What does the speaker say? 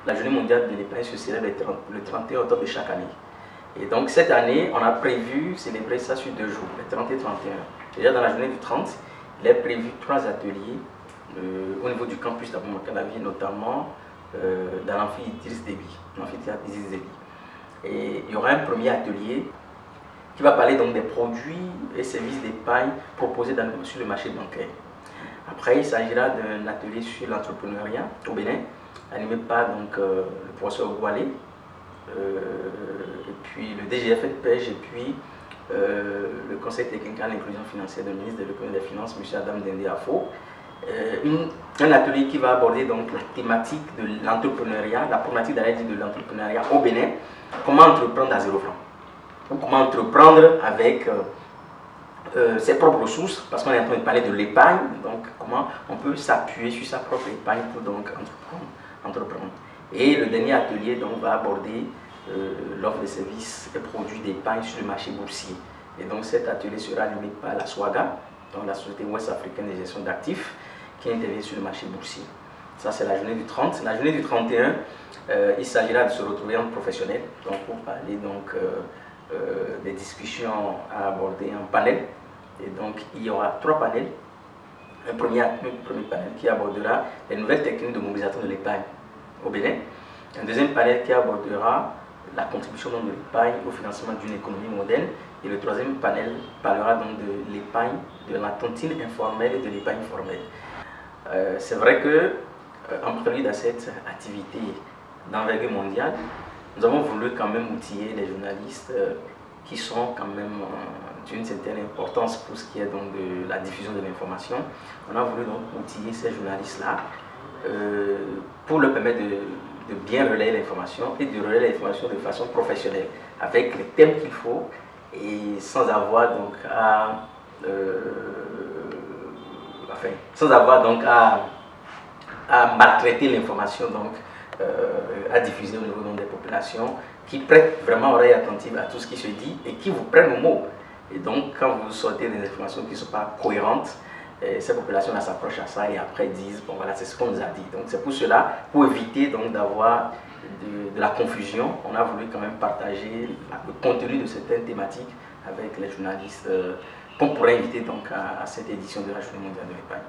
la journée mondiale de l'épargne se célèbre le 31 octobre de chaque année. Et donc cette année, on a prévu célébrer ça sur 2 jours, le 30 et 31. Déjà dans la journée du 30, il est prévu 3 ateliers au niveau du campus d'Abou-Makalavi, notamment dans l'amphithéâtre Idriss Déby. Et il y aura un premier atelier qui va parler donc des produits et services d'épargne proposés sur le marché bancaire. Après, il s'agira d'un atelier sur l'entrepreneuriat au Bénin, animé par donc, le professeur Oualé, et puis le DGFPEJ, et puis le Conseil technique à l'inclusion financière du ministre de l'économie et des finances, M. Adam Dende-Afo. Un atelier qui va aborder donc la thématique de l'entrepreneuriat, la problématique de l'entrepreneuriat au Bénin, comment entreprendre à 0 francs. Donc, comment entreprendre avec ses propres ressources, parce qu'on est en train de parler de l'épargne, donc comment on peut s'appuyer sur sa propre épargne pour donc entreprendre. Et le dernier atelier donc, va aborder l'offre de services et produits d'épargne sur le marché boursier. Et donc cet atelier sera animé par la SWAGA, donc la Société Ouest-Africaine de gestion d'actifs, qui intervient sur le marché boursier. Ça, c'est la journée du 30. La journée du 31, il s'agira de se retrouver en professionnel, donc pour parler donc, des discussions à aborder en panel. Et donc, il y aura 3 panels. Un premier panel qui abordera les nouvelles techniques de mobilisation de l'épargne au Bénin. Un deuxième panel qui abordera la contribution de l'épargne au financement d'une économie moderne. Et le troisième panel parlera donc de l'épargne, de la tontine informelle et de l'épargne formelle. C'est vrai que, en prélude à cette activité d'envergure mondiale, nous avons voulu quand même outiller les journalistes qui sont quand même d'une certaine importance pour ce qui est donc de la diffusion de l'information. On a voulu donc outiller ces journalistes-là pour leur permettre de bien relayer l'information et de relayer l'information de façon professionnelle, avec les thèmes qu'il faut et sans avoir donc à maltraiter l'information, donc à diffuser au niveau des populations qui prêtent vraiment oreille attentive à tout ce qui se dit et qui vous prennent au mot. Et donc quand vous sortez des informations qui ne sont pas cohérentes, ces populations-là s'approchent à ça et après disent, bon voilà, c'est ce qu'on nous a dit. Donc c'est pour cela, pour éviter donc d'avoir de la confusion, on a voulu quand même partager le contenu de certaines thématiques avec les journalistes qu'on pourrait inviter donc à cette édition de la Journée mondiale de l'épargne.